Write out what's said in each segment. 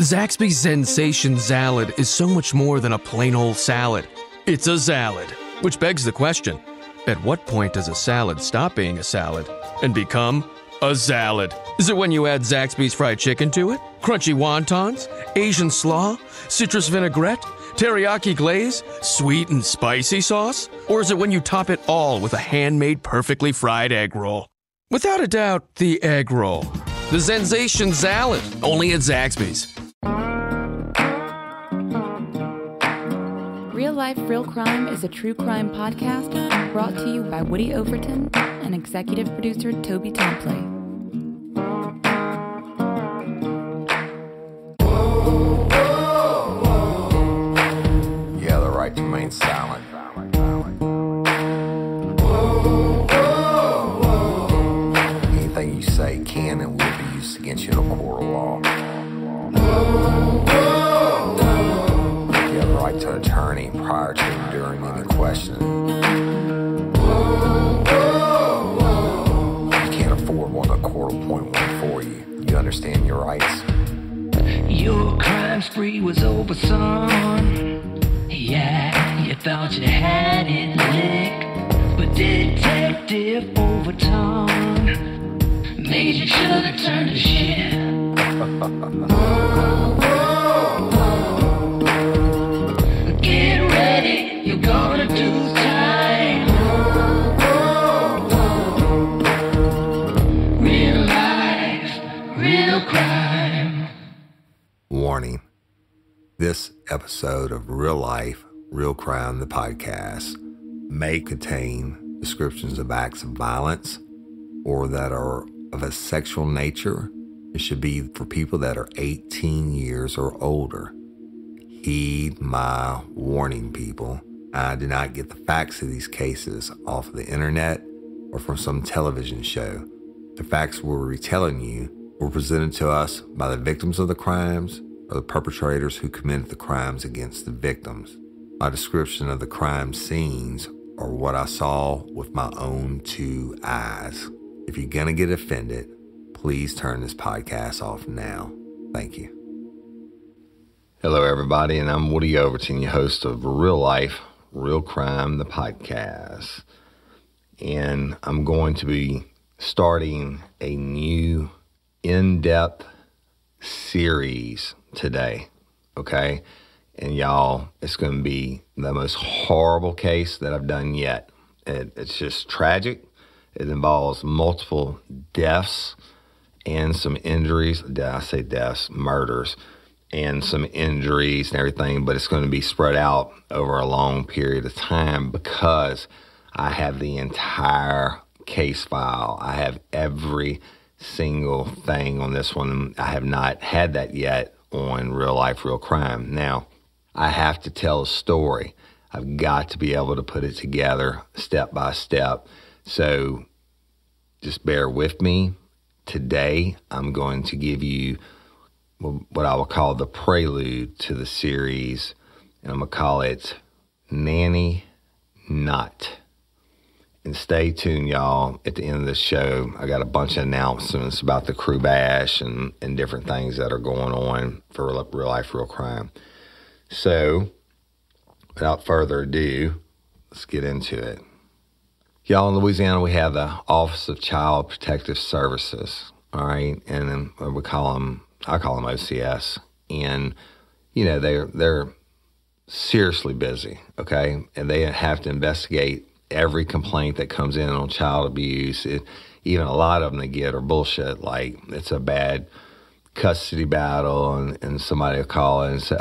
Zaxby's Sensation Salad is so much more than a plain old salad. It's a salad, which begs the question, at what point does a salad stop being a salad and become a salad? Is it when you add Zaxby's fried chicken to it? Crunchy wontons? Asian slaw? Citrus vinaigrette? Teriyaki glaze? Sweet and spicy sauce? Or is it when you top it all with a handmade perfectly fried egg roll? Without a doubt, the egg roll. The Sensation Salad, only at Zaxby's. Real Life, Real Crime is a true crime podcast brought to you by Woody Overton and executive producer Toby Tomplay. You have the right to remain silent. Anything you say can and will be used against you in a court of law. You have the right to an attorney prior to and during any questioning. You can't afford one, the court will appoint one for you. You understand your rights? Your crime spree was over, son. Yeah, you thought you had it licked, but Detective Overton made you should have turned to shit. Get ready, you're gonna do time. Real life, real crime. Warning. This episode of Real Life, Real Crime, the podcast, may contain descriptions of acts of violence or that are of a sexual nature. It should be for people that are 18 years or older. Heed my warning, people. I did not get the facts of these cases off of the internet or from some television show. The facts we're retelling you were presented to us by the victims of the crimes or the perpetrators who committed the crimes against the victims. My description of the crime scenes are what I saw with my own two eyes. If you're going to get offended, please turn this podcast off now. Thank you. Hello, everybody, and I'm Woody Overton, your host of Real Life, Real Crime, the podcast. And I'm going to be starting a new in-depth series today, okay? And y'all, it's going to be the most horrible case that I've done yet. It's just tragic. It involves multiple deaths and some injuries. I say deaths, murders, and some injuries and everything, but it's going to be spread out over a long period of time because I have the entire case file. I have every single thing on this one. I have not had that yet on Real Life, Real Crime. Now, I have to tell a story. I've got to be able to put it together step by step. So just bear with me. Today, I'm going to give you what I will call the prelude to the series, and I'm going to call it Nanny Not. And stay tuned, y'all. At the end of the show, I got a bunch of announcements about the crew bash and different things that are going on for Real Life, Real Crime. So, without further ado, let's get into it. Y'all, in Louisiana, we have the Office of Child Protective Services, all right? And then I call them OCS. And, you know, they're seriously busy, okay? And they have to investigate every complaint that comes in on child abuse. Even a lot of them they get are bullshit, like it's a bad custody battle, and somebody will call in and say,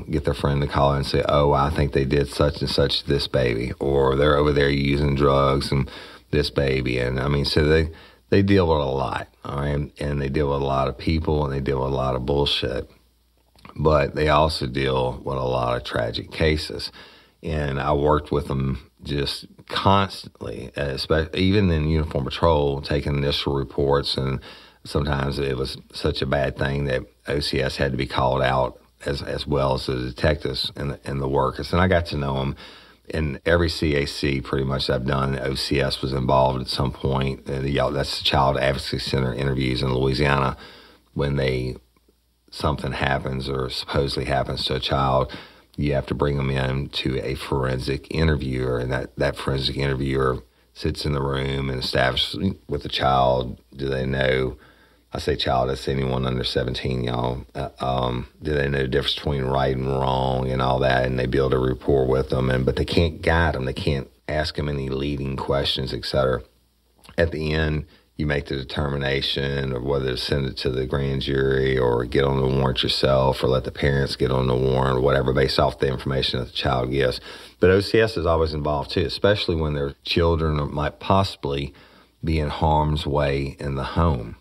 get their friend to call in and say, I think they did such and such to this baby, or they're over there using drugs and this baby. And I mean, so they deal with a lot, all right? And they deal with a lot of people, and they deal with a lot of bullshit. But they also deal with a lot of tragic cases. And I worked with them just constantly, especially even in uniform patrol, taking initial reports, and sometimes it was such a bad thing that OCS had to be called out as well as the detectives and the workers. And I got to know them in every CAC pretty much I've done. OCS was involved at some point. That's the Child Advocacy Center interviews in Louisiana when they something happens or supposedly happens to a child, you have to bring them in to a forensic interviewer, and that forensic interviewer sits in the room and establishes with the child, do they know, I say child, that's anyone under 17, y'all, do they know the difference between right and wrong and all that, and they build a rapport with them, but they can't guide them, they can't ask them any leading questions, etc. At the end, you make the determination of whether to send it to the grand jury or get on the warrant yourself or let the parents get on the warrant or whatever based off the information that the child gives. But OCS is always involved too, especially when their children might possibly be in harm's way in the home.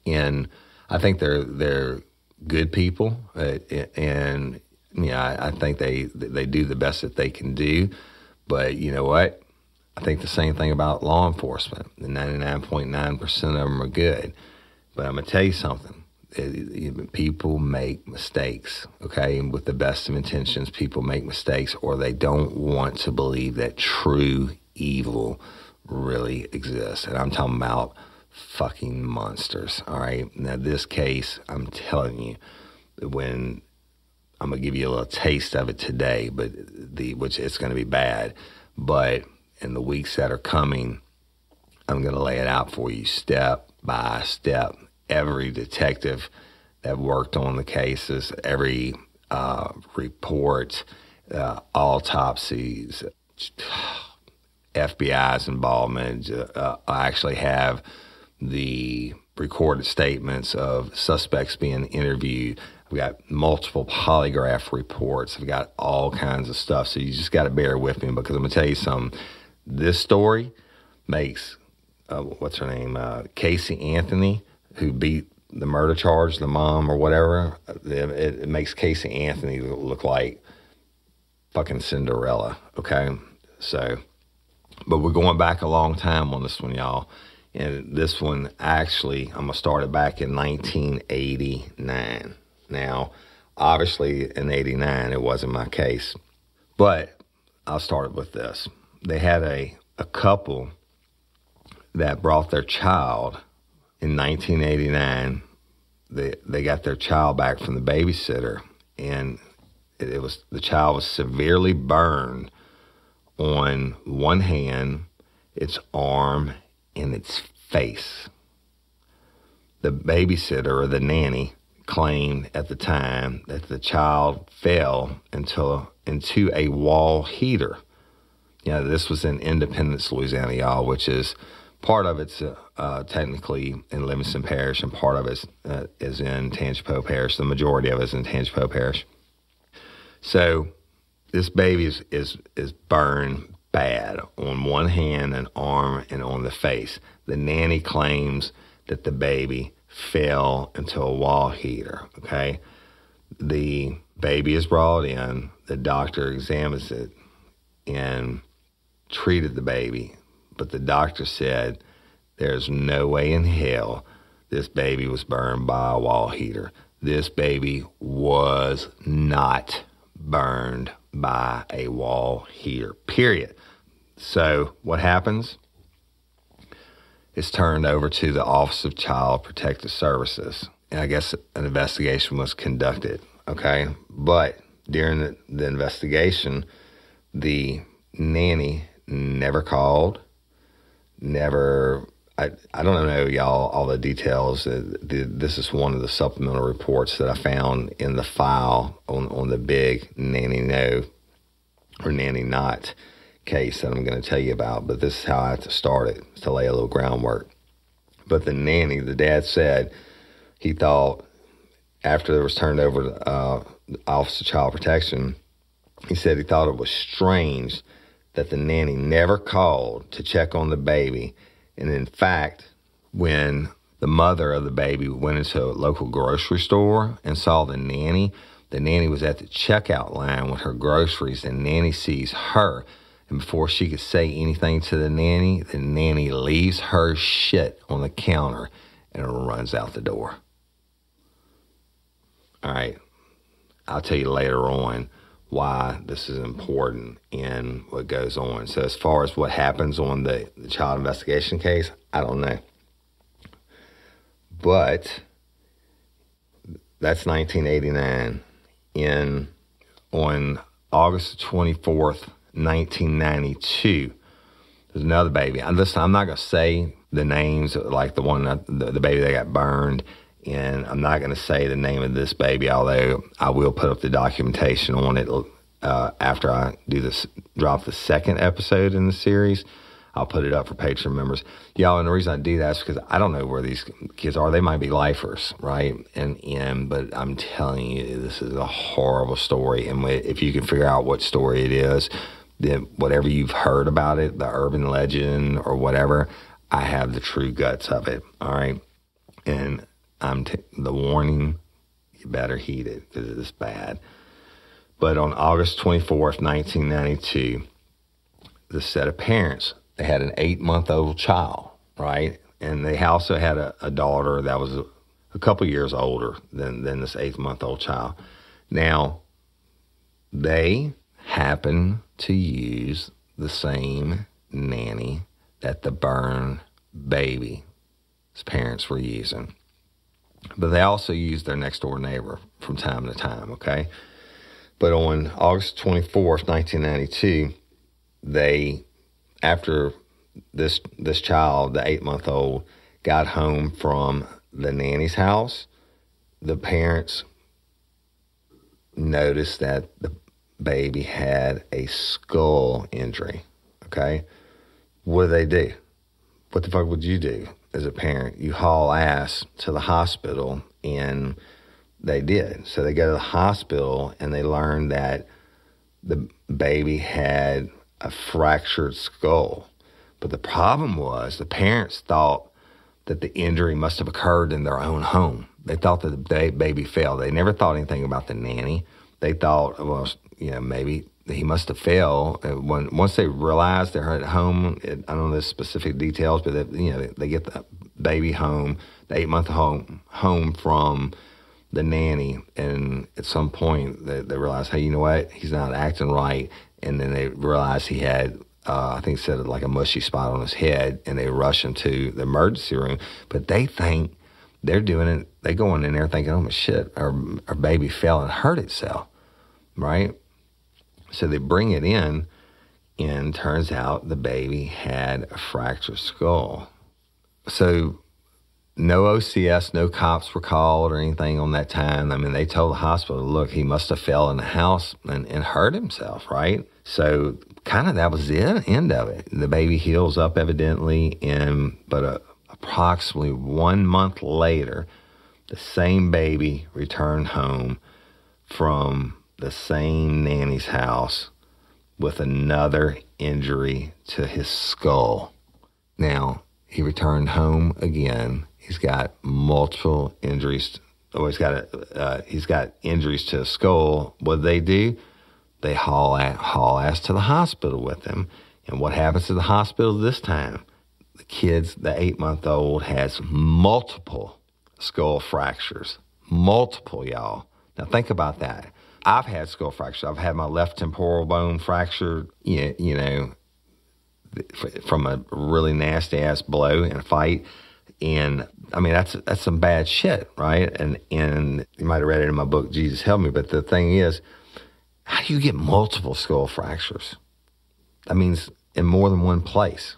And I think they're good people, and I think they do the best that they can do. But you know what? I think the same thing about law enforcement. The 99.9% of them are good. But I'm going to tell you something. People make mistakes, okay? And with the best of intentions, people make mistakes, or they don't want to believe that true evil really exists. And I'm talking about fucking monsters, all right? Now, this case, I'm telling you, when I'm going to give you a little taste of it today, but which it's going to be bad, but in the weeks that are coming, I'm going to lay it out for you step by step. Every detective that worked on the cases, every report, autopsies, FBI's involvement. I actually have the recorded statements of suspects being interviewed. I've got multiple polygraph reports. I've got all kinds of stuff. So you just got to bear with me, because I'm going to tell you something. This story makes, what's her name, Casey Anthony, who beat the murder charge, the mom or whatever, it makes Casey Anthony look like fucking Cinderella, okay? So, but we're going back a long time on this one, y'all. And this one, actually, I'm going to start it back in 1989. Now, obviously, in 89, it wasn't my case. But I'll start with this. They had a couple that brought their child in 1989. They got their child back from the babysitter, and the child was severely burned on one hand, its arm, and its face. The babysitter, or the nanny, claimed at the time that the child fell into a wall heater. This was in Independence, Louisiana, y'all, which is part of it's technically in Livingston Parish, and part of it is in Tangipahoa Parish. The majority of it is in Tangipahoa Parish. So this baby is burned bad on one hand and arm and on the face. The nanny claims that the baby fell into a wall heater, okay? The baby is brought in, the doctor examines it and treated the baby, but the doctor said there's no way in hell this baby was burned by a wall heater. This baby was not burned by a wall heater, period. So what happens? It's turned over to the Office of Child Protective Services. And I guess an investigation was conducted, okay? But during the investigation, the nanny never called, I don't know, y'all, all the details. This is one of the supplemental reports that I found in the file on the big Nanny No or Nanny Not case that I'm going to tell you about. But this is how I had to start it, to lay a little groundwork. But the nanny, the dad said he thought after it was turned over to the Office of Child Protection, he said he thought it was strange that the nanny never called to check on the baby. And in fact, when the mother of the baby went into a local grocery store and saw the nanny was at the checkout line with her groceries, and nanny sees her. And before she could say anything to the nanny leaves her shit on the counter and runs out the door. All right. I'll tell you later on why this is important in what goes on. So as far as what happens on the child investigation case, I don't know. But that's 1989. On August 24th, 1992, there's another baby. Listen, I'm not going to say the names, like the one, the baby that got burned, and I'm not going to say the name of this baby, although I will put up the documentation on it after I drop the second episode in the series. I'll put it up for Patreon members. Y'all, and the reason I do that is because I don't know where these kids are. They might be lifers, right? But I'm telling you, this is a horrible story. And if you can figure out what story it is, then whatever you've heard about it, the urban legend or whatever, I have the true guts of it, all right? And the warning, you better heed it because it is bad. But on August 24th, 1992, the set of parents, they had an 8-month-old child, right? And they also had a daughter that was a couple years older than this 8-month-old child. Now, they happened to use the same nanny that the burned baby's parents were using. But they also used their next-door neighbor from time to time, okay? But on August 24th, 1992, after this child, the 8-month-old, got home from the nanny's house, the parents noticed that the baby had a skull injury, okay? What do? What the fuck would you do as a parent? You haul ass to the hospital, and they did. So they go to the hospital, and they learned that the baby had a fractured skull. But the problem was the parents thought that the injury must have occurred in their own home. They thought that the baby fell. They never thought anything about the nanny. They thought, well, maybe he must have fell. Once they realized they're at home, I don't know the specific details, but they get the baby home, the 8-month home from the nanny, and at some point they realized, hey, you know what? He's not acting right. And then they realized he had, I think it said like a mushy spot on his head, and they rush him to the emergency room. But they think they're doing it. They go in there thinking, oh, my shit, our baby fell and hurt itself, right? So they bring it in, and turns out the baby had a fractured skull. So no OCS, no cops were called or anything on that time. I mean, they told the hospital, look, he must have fell in the house and hurt himself, right? So kind of that was the end of it. The baby heals up evidently, but approximately 1 month later, the same baby returned home from the same nanny's house with another injury to his skull. Now, he returned home again. He's got multiple injuries. He's got injuries to his skull. What do? They haul ass to the hospital with him. And what happens to the hospital this time? The 8-month-old has multiple skull fractures. Multiple, y'all. Now think about that. I've had skull fractures. I've had my left temporal bone fractured, from a really nasty ass blow in a fight. And I mean, that's some bad shit, right? And you might have read it in my book, Jesus Help Me. But the thing is, how do you get multiple skull fractures? That means in more than one place.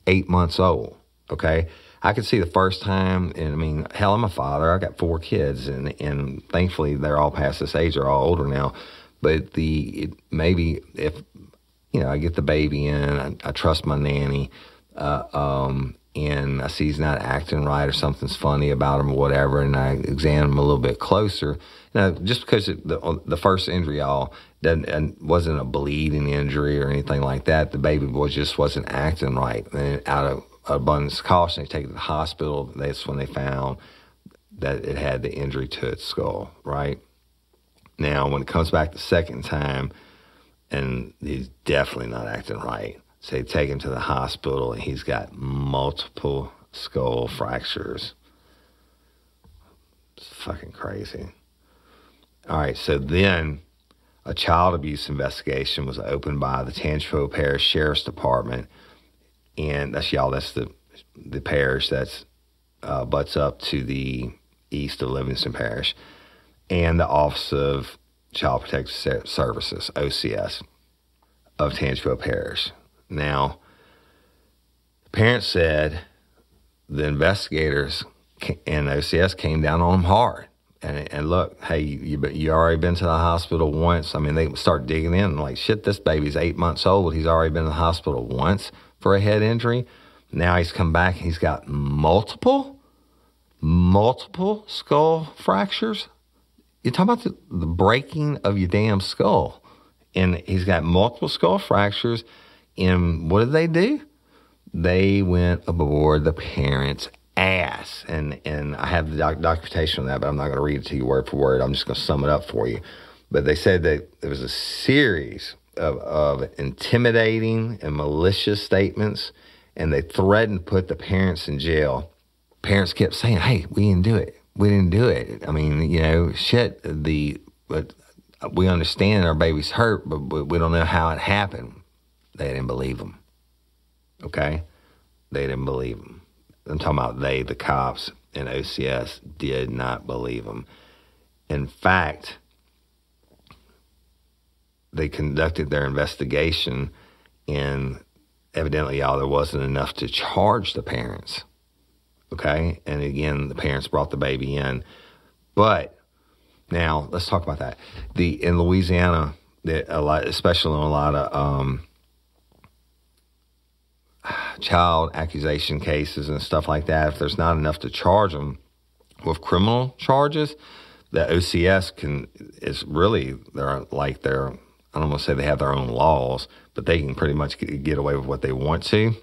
8 months old, okay? I could see the first time, and I mean, hell, I'm a father. I got 4 kids, and thankfully they're all past this age. They're all older now. But maybe if, I get the baby in, I trust my nanny, and I see he's not acting right or something's funny about him or whatever, and I examine him a little bit closer. Just because the first injury, y'all, wasn't a bleeding injury or anything like that. The baby boy just wasn't acting right. And out of abundance of caution, they take it to the hospital. That's when they found that it had the injury to its skull, right? Now, when it comes back the second time, and he's definitely not acting right, so they take him to the hospital, and he's got multiple skull fractures. It's fucking crazy. All right, so then a child abuse investigation was opened by the Tangipahoa Parish Sheriff's Department, and that's the parish that's butts up to the east of Livingston Parish, and the Office of Child Protective Services, OCS, of Tangipahoa Parish. Now, the parents said the investigators and OCS came down on them hard. And look, hey, you already been to the hospital once. I mean, they start digging in like, shit, this baby's 8 months old. He's already been to the hospital once for a head injury. Now he's come back and he's got multiple skull fractures. You're talking about the breaking of your damn skull. And he's got multiple skull fractures. And what did they do? They went aboard the parents' ass. And I have the documentation on that, but I'm not going to read it to you word for word. I'm just going to sum it up for you. But they said that there was a series of intimidating and malicious statements, and they threatened to put the parents in jail. Parents kept saying, hey, we didn't do it. We didn't do it. I mean, shit, but we understand our baby's hurt, but we don't know how it happened. They didn't believe them. Okay? They didn't believe them. I'm talking about the cops and OCS did not believe them. In fact, they conducted their investigation, and evidently, y'all, there wasn't enough to charge the parents. Okay? And again, the parents brought the baby in. But now, let's talk about that. In Louisiana, especially in a lot of child accusation cases and stuff like that, if there's not enough to charge them with criminal charges, the OCS I don't want to say they have their own laws, but they can pretty much get away with what they want to.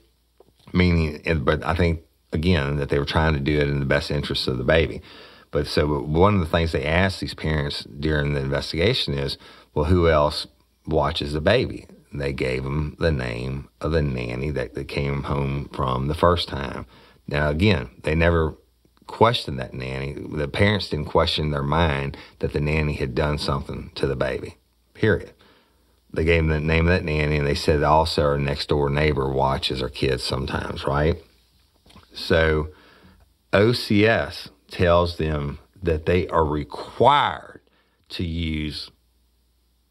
But I think, again, that they were trying to do it in the best interest of the baby. But so one of the things they asked these parents during the investigation is, well, who else watches the baby? And they gave them the name of the nanny that they came home from the first time. Now, again, they never questioned that nanny. The parents didn't question their mind that the nanny had done something to the baby, period. They gave them the name of that nanny, and they said also our next door neighbor watches our kids sometimes, right? So OCS tells them that they are required to use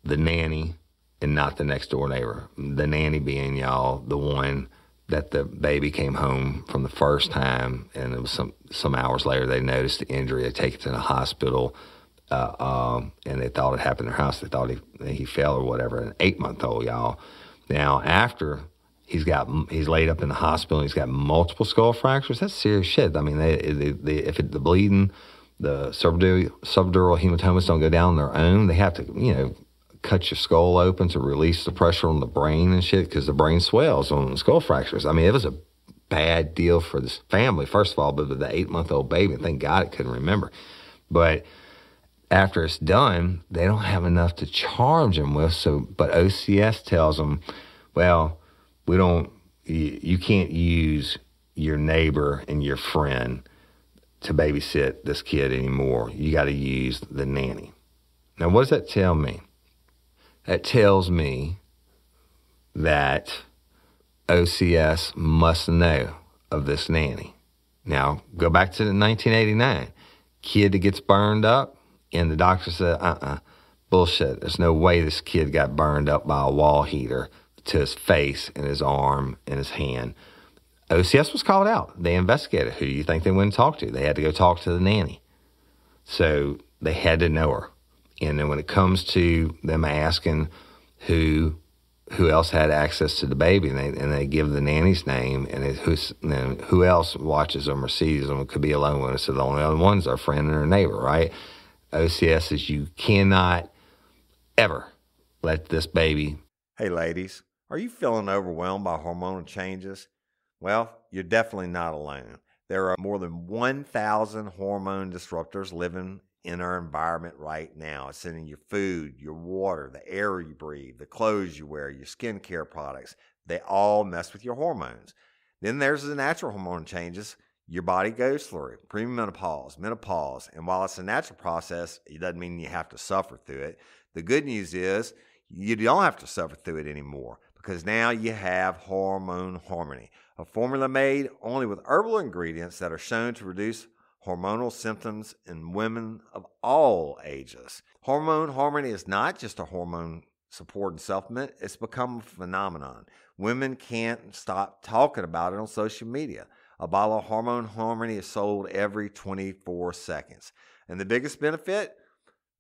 the nanny and not the next door neighbor. The nanny being, y'all, the one that the baby came home from the first time, and it was some hours later they noticed the injury. They take it to the hospital, and they thought it happened in their house. They thought he fell or whatever. An 8-month-old, y'all. Now, after he's laid up in the hospital, and he's got multiple skull fractures. That's serious shit. I mean, the bleeding, the subdural hematomas don't go down on their own. They have to, cut your skull open to release the pressure on the brain and shit, because the brain swells on skull fractures. I mean, it was a bad deal for this family, first of all, but with the 8-month-old baby, thank God it couldn't remember. But after it's done, they don't have enough to charge them with. But OCS tells them, well, you can't use your neighbor and your friend to babysit this kid anymore. You got to use the nanny. Now, what does that tell me? That tells me that OCS must know of this nanny. Now, go back to 1989. Kid that gets burned up, and the doctor said, bullshit. There's no way this kid got burned up by a wall heater to his face and his arm and his hand. OCS was called out. They investigated. Who do you think they went and talked to? They had to go talk to the nanny. So they had to know her. And then when it comes to them asking who else had access to the baby, and they give the nanny's name, and who else watches them or sees them, it could be a lone one. So the only other one's our friend and her neighbor, right? OCS says you cannot ever let this baby. Hey, ladies, are you feeling overwhelmed by hormonal changes? Well, you're definitely not alone. There are more than 1,000 hormone disruptors living in our environment right now. It's in your food, your water, the air you breathe, the clothes you wear, your skincare products. They all mess with your hormones. Then there's the natural hormone changes your body goes through, premenopause, menopause. And while it's a natural process, it doesn't mean you have to suffer through it. The good news is you don't have to suffer through it anymore, because now you have Hormone Harmony, a formula made only with herbal ingredients that are shown to reduce hormonal symptoms in women of all ages. Hormone harmony is not just a hormone support and supplement, it's become a phenomenon. Women can't stop talking about it on social media. A bottle of Hormone Harmony is sold every 24 seconds. And the biggest benefit?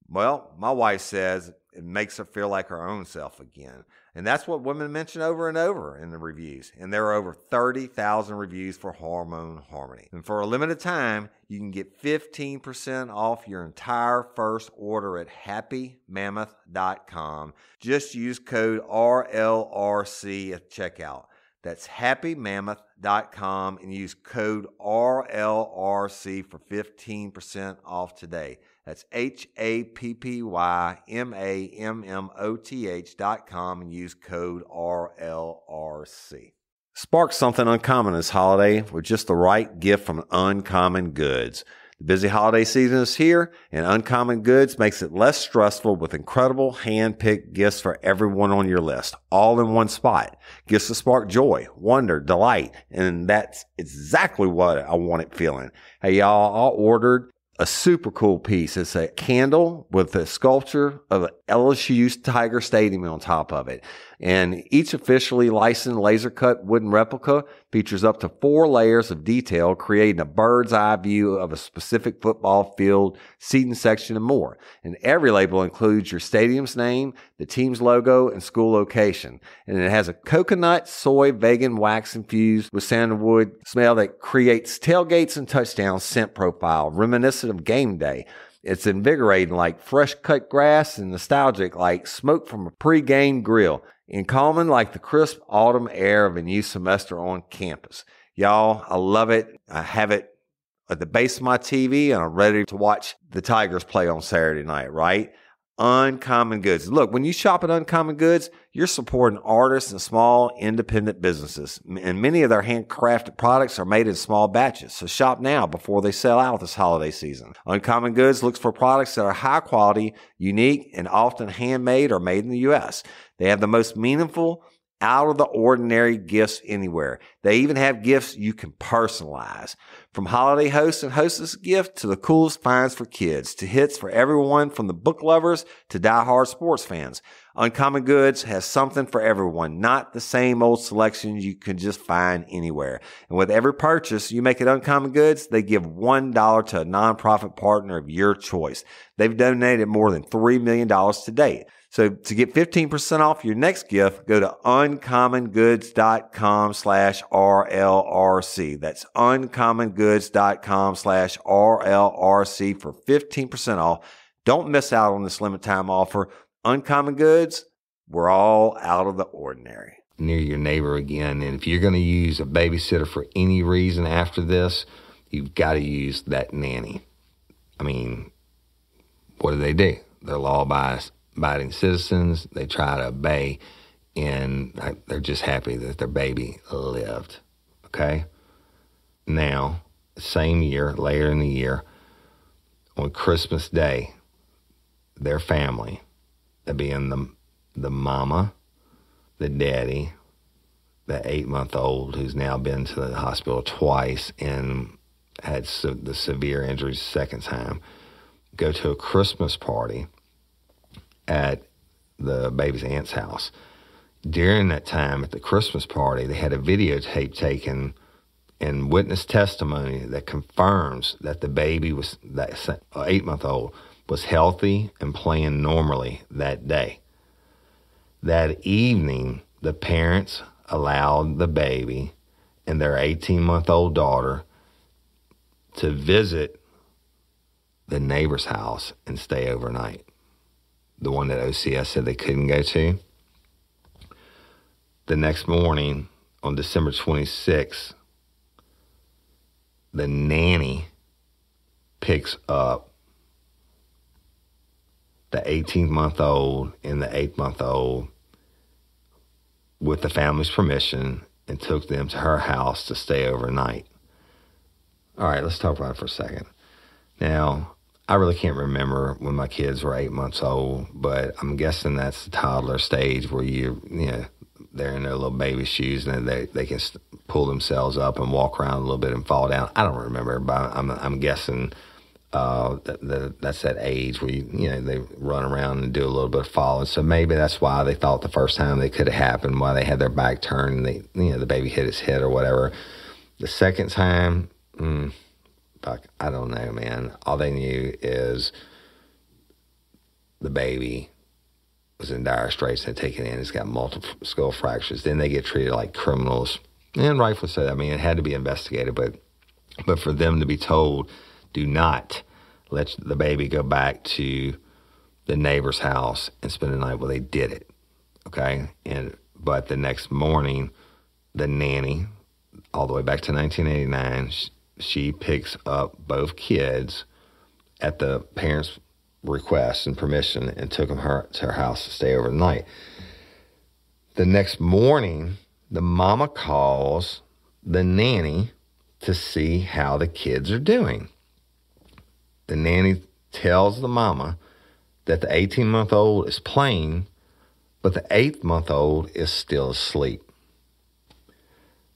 Well, my wife says it makes her feel like her own self again. And that's what women mention over and over in the reviews. And there are over 30,000 reviews for Hormone Harmony. And for a limited time, you can get 15% off your entire first order at happymammoth.com. Just use code RLRC at checkout. That's happymammoth.com and use code RLRC for 15% off today. That's happymammoth.com and use code RLRC. Spark something uncommon this holiday with just the right gift from Uncommon Goods. The busy holiday season is here, and Uncommon Goods makes it less stressful with incredible hand-picked gifts for everyone on your list, all in one spot. Gifts to spark joy, wonder, delight, and that's exactly what I wanted feeling. Hey, y'all, I ordered a super cool piece. It's a candle with a sculpture of LSU's Tiger Stadium on top of it. And each officially licensed laser cut wooden replica features up to 4 layers of detail, creating a bird's eye view of a specific football field, seating section, and more. And every label includes your stadium's name, the team's logo, and school location. And it has a coconut, soy, vegan wax infused with sandalwood smell that creates tailgates and touchdowns scent profile, reminiscent of game day. It's invigorating like fresh cut grass and nostalgic like smoke from a pre-game grill, and calming like the crisp autumn air of a new semester on campus. Y'all, I love it. I have it at the base of my TV, and I'm ready to watch the Tigers play on Saturday night, right? Uncommon Goods. Look, when you shop at Uncommon Goods, you're supporting artists and small independent businesses. And many of their handcrafted products are made in small batches. So shop now before they sell out this holiday season. Uncommon Goods looks for products that are high quality, unique, and often handmade or made in the U.S. They have the most meaningful, out of the ordinary gifts anywhere. They even have gifts you can personalize. From holiday hosts and hostess gift to the coolest finds for kids, to hits for everyone from the book lovers to diehard sports fans. Uncommon Goods has something for everyone, not the same old selections you can just find anywhere. And with every purchase you make at Uncommon Goods, they give $1 to a nonprofit partner of your choice. They've donated more than $3 million to date. So to get 15% off your next gift, go to uncommongoods.com/RLRC. That's uncommongoods.com/RLRC for 15% off. Don't miss out on this limited time offer. Uncommon Goods, we're all out of the ordinary. Near your neighbor again. And if you're going to use a babysitter for any reason after this, you've got to use that nanny. I mean, what do? They're law-abiding citizens. They try to obey, and they're just happy that their baby lived. Okay? Now, same year, later in the year, on Christmas Day, their family, that being the mama, the daddy, the 8-month-old who's now been to the hospital twice and had the severe injuries second time, go to a Christmas party at the baby's aunt's house. During that time at the Christmas party, they had a videotape taken and witness testimony that confirms that the baby was, that 8-month-old, was healthy and playing normally that day. That evening, the parents allowed the baby and their 18-month-old daughter to visit the neighbor's house and stay overnight. The one that OCS said they couldn't go to. The next morning, on December 26th, the nanny picks up the 18-month-old and the 8-month-old with the family's permission and took them to her house to stay overnight. All right, let's talk about it for a second. Now, I really can't remember when my kids were 8 months old, but I'm guessing that's the toddler stage where they're in their little baby shoes and they can pull themselves up and walk around a little bit and fall down. I don't remember, but I'm guessing that's that age where they run around and do a little bit of falling. So maybe that's why they thought the first time they could have happened, why they had their back turned and the baby hit his head or whatever. The second time, I don't know, man. All they knew is the baby was in dire straits and taken in. It's got multiple skull fractures. Then they get treated like criminals, and rightfully so. I mean, it had to be investigated, but for them to be told, do not let the baby go back to the neighbor's house and spend the night, well, they did it, okay? But the next morning, the nanny, all the way back to 1989, she picks up both kids at the parents' request and permission and took them to her house to stay overnight. The next morning, the mama calls the nanny to see how the kids are doing. The nanny tells the mama that the 18-month-old is playing, but the 8-month-old is still asleep.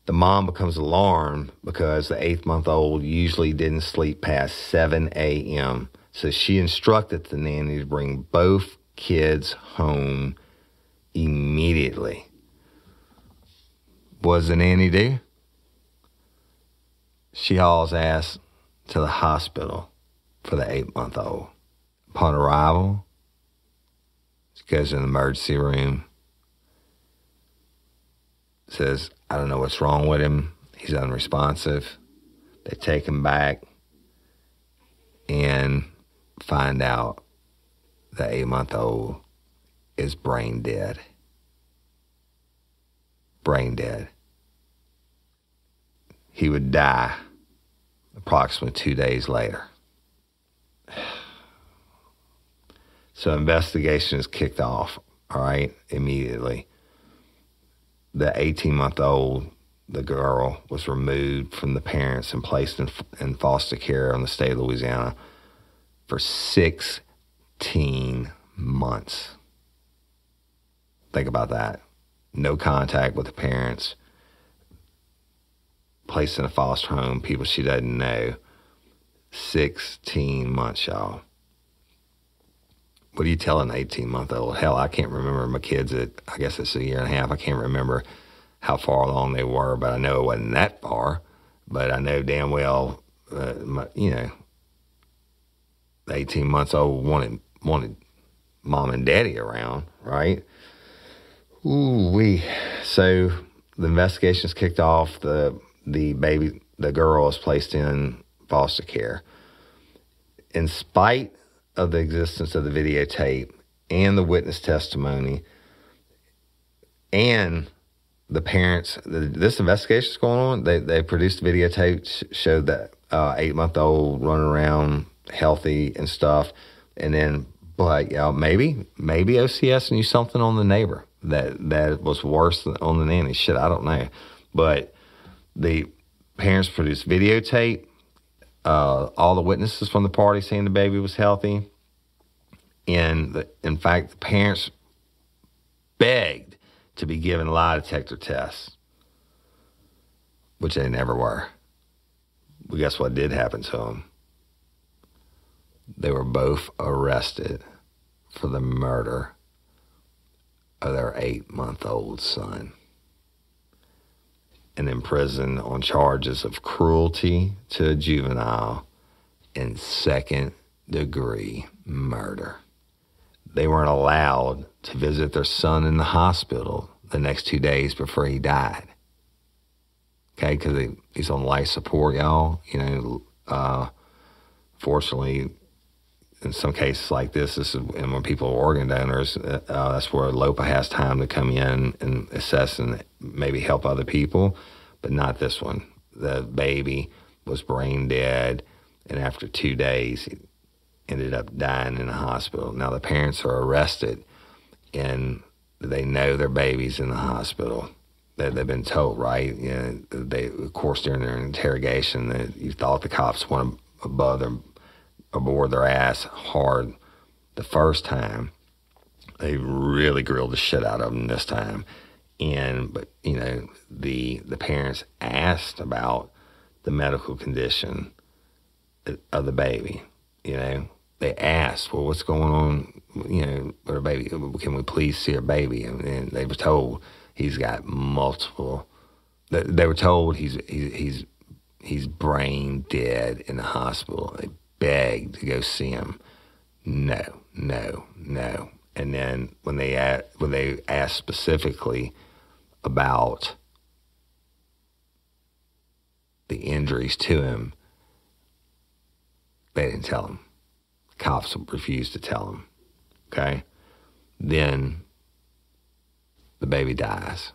The mom becomes alarmed because the 8-month-old usually didn't sleep past 7 a.m., so she instructed the nanny to bring both kids home immediately. What does the nanny do? She hauls ass to the hospital for the 8-month-old. Upon arrival, she goes to the emergency room, says, I don't know what's wrong with him. He's unresponsive. They take him back and find out the 8-month-old is brain dead. Brain dead. He would die approximately 2 days later. So investigation is kicked off, all right, immediately. The 18-month-old, the girl, was removed from the parents and placed in foster care in the state of Louisiana for 16 months. Think about that. No contact with the parents. Placed in a foster home, people she doesn't know. 16 months, y'all. What do you tell an 18-month-old? Hell, I can't remember my kids I guess it's a year and a half. I can't remember how far along they were, but I know it wasn't that far. But I know damn well, the 18-month-old wanted mom and daddy around, right? Ooh-wee. So the investigation's kicked off. The girl is placed in foster care. In spite of the existence of the videotape and the witness testimony and the parents, this investigation is going on. They produced videotape, showed that 8-month-old running around healthy and stuff. And then, but maybe OCS knew something on the neighbor that was worse than on the nanny. Shit, I don't know. But the parents produced videotape. All the witnesses from the party saying the baby was healthy. And in fact, the parents begged to be given lie detector tests, which they never were. Well, guess what did happen to them? They were both arrested for the murder of their 8-month-old son and imprisoned on charges of cruelty to a juvenile and second-degree murder. They weren't allowed to visit their son in the hospital the next 2 days before he died. Okay, because he's on life support, y'all. Fortunately, in some cases like this and when people are organ donors, that's where LOPA has time to come in and assess and maybe help other people, but not this one. The baby was brain dead, and after 2 days, he ended up dying in the hospital. Now, the parents are arrested, and they know their baby's in the hospital. They've been told, right? They, of course, during their interrogation, that you thought the cops went aboard their ass hard the first time. They really grilled the shit out of them this time. But the parents asked about the medical condition of the baby. They asked, well, what's going on, with our baby? Can we please see our baby? And they were told he's got multiple. They were told he's brain dead in the hospital. They begged to go see him. No. And then when they asked specifically about the injuries to him, they didn't tell him. Cops refused to tell him. Okay? Then the baby dies.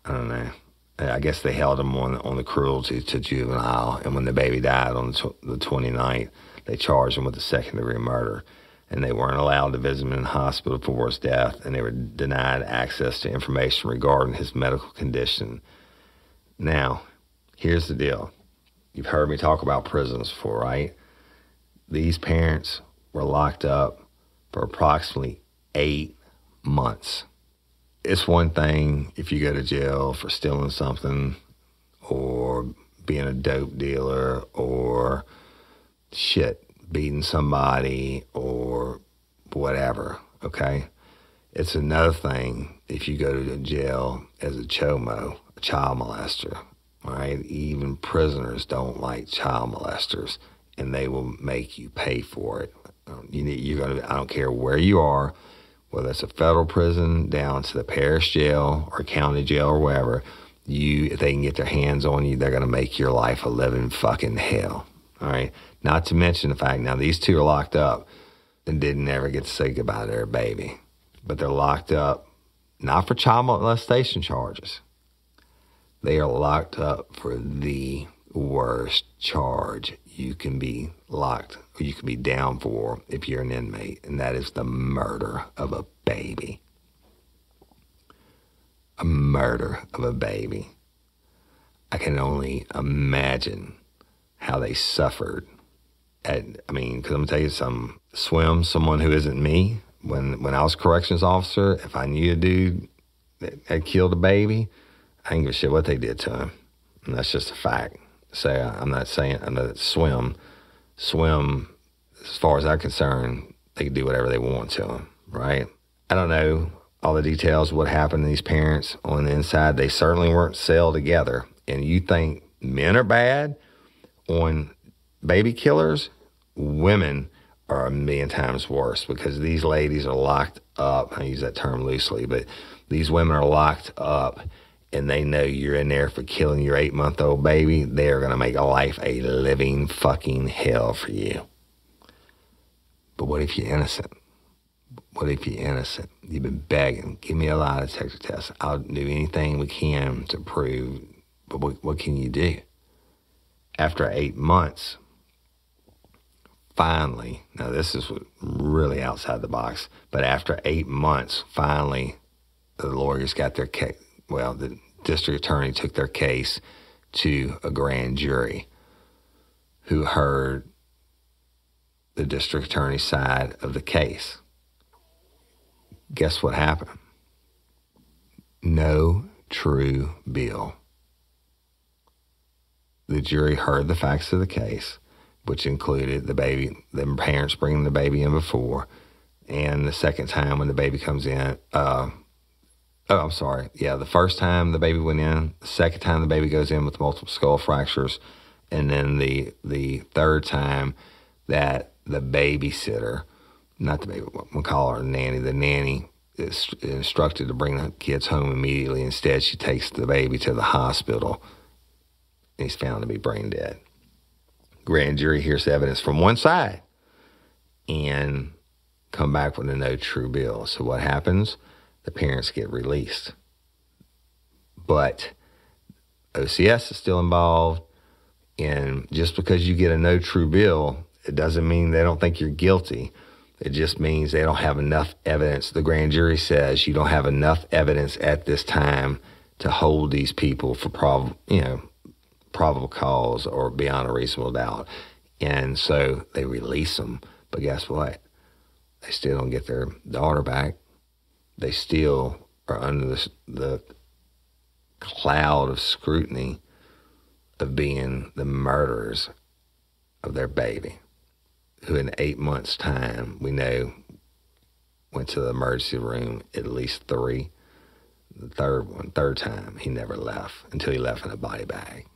I don't know. I guess they held him on the cruelty to juvenile, and when the baby died on the 29th, they charged him with a second-degree murder, and they weren't allowed to visit him in the hospital for his death, and they were denied access to information regarding his medical condition. Now, here's the deal. You've heard me talk about prisons before, right? These parents were locked up for approximately 8 months. It's one thing if you go to jail for stealing something or being a dope dealer or beating somebody or whatever, okay? It's another thing if you go to jail as a chomo, a child molester, right? Even prisoners don't like child molesters, and they will make you pay for it. I don't care where you are, whether it's a federal prison down to the parish jail or county jail or wherever, if they can get their hands on you, they're going to make your life a living fucking hell. All right? Not to mention the fact, now these two are locked up and didn't ever get to say goodbye to their baby. But they're locked up not for child molestation charges. They are locked up for the worst charge you can be down for if you're an inmate, and that is the murder of a baby. A murder of a baby. I can only imagine how they suffered. Because I'm going to tell you something. Someone who isn't me, when I was a corrections officer, if I knew a dude that had killed a baby, I didn't give a shit what they did to him. And that's just a fact. So I'm not saying swim, as far as I'm concerned, they can do whatever they want to him, right? I don't know all the details of what happened to these parents on the inside. They certainly weren't celled together. And you think men are bad on baby killers? Women are a million times worse, because these ladies are locked up. I use that term loosely, but these women are locked up, and they know you're in there for killing your 8-month-old baby. They're going to make life a living fucking hell for you. But what if you're innocent? What if you're innocent? You've been begging, give me a lie detector test. I'll do anything we can to prove, but what can you do? After 8 months, finally, now this is really outside the box, but after 8 months, finally, the lawyers got their case. Well, the district attorney took their case to a grand jury who heard the district attorney's side of the case. Guess what happened? No true bill. The jury heard the facts of the case, which included the parents bringing the baby in before, and the second time when the baby comes in, the first time the baby went in, the second time the baby goes in with multiple skull fractures, and then the third time that the babysitter, not the baby, we'll call her nanny, the nanny is instructed to bring the kids home immediately. Instead, she takes the baby to the hospital, and he's found to be brain dead. Grand jury hears evidence from one side and come back with a no true bill. So what happens? The parents get released. But OCS is still involved, and just because you get a no true bill, it doesn't mean they don't think you're guilty. It just means they don't have enough evidence. The grand jury says you don't have enough evidence at this time to hold these people for probable cause or beyond a reasonable doubt. And so they release them. But guess what? They still don't get their daughter back. they still are under the cloud of scrutiny of being the murderers of their baby, who in 8 months' time, we know, went to the emergency room at least 3. The third time, he never left until he left in a body bag.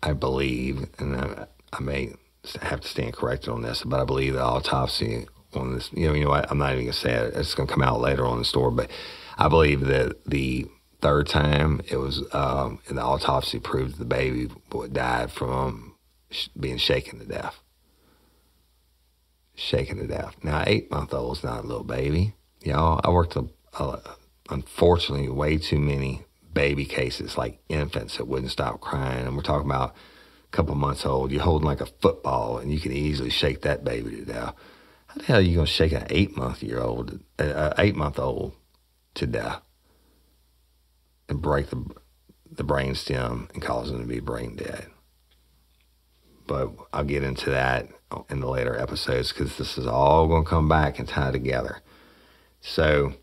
I believe, and I may have to stand corrected on this, but I believe the autopsy on this, you know what, I'm not even going to say it. It's going to come out later on in the story, but I believe that the third time it was, the autopsy proved the baby died from being shaken to death. Shaken to death. Now, an 8-month-old is not a little baby. Y'all, I worked, unfortunately, way too many baby cases, like infants that wouldn't stop crying. And we're talking about a couple months old. You're holding like a football, and you can easily shake that baby to death. How the hell are you going to shake an 8-month-old to death and break the brain stem and cause them to be brain dead? But I'll get into that in the later episodes, because this is all going to come back and tie together. So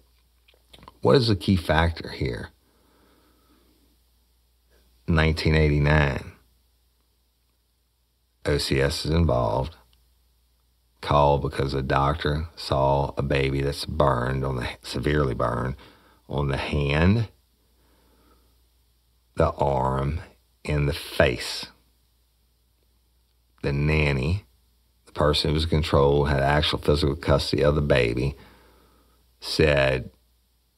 what is the key factor here? 1989. OCS is involved. Called because a doctor saw a baby that's severely burned on the hand, the arm, and the face. The nanny, the person who was in control, had actual physical custody of the baby, said